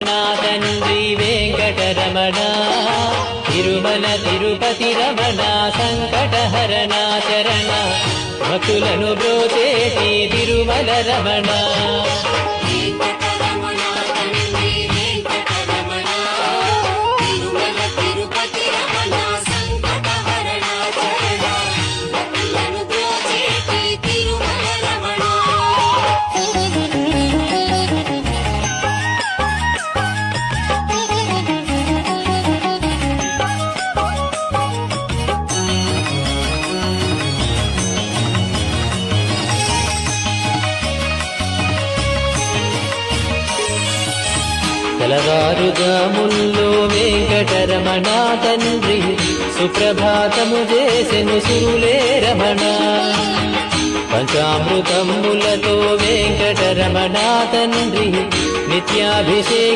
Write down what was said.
నా తండ్రి వెంకటరమణ తిరుమల తిరుపతి రమణ సంకటహరణ చరణ భక్తులను బ్రోచేటి తిరుమల రమణ తెలవారుజాముల్లో వెంకటరమణ తండ్రి సుప్రభాతము చేసెను సురులే రమణ పంచామృతములతో వెంకటరమణ తండ్రి నిత్యాభిషేక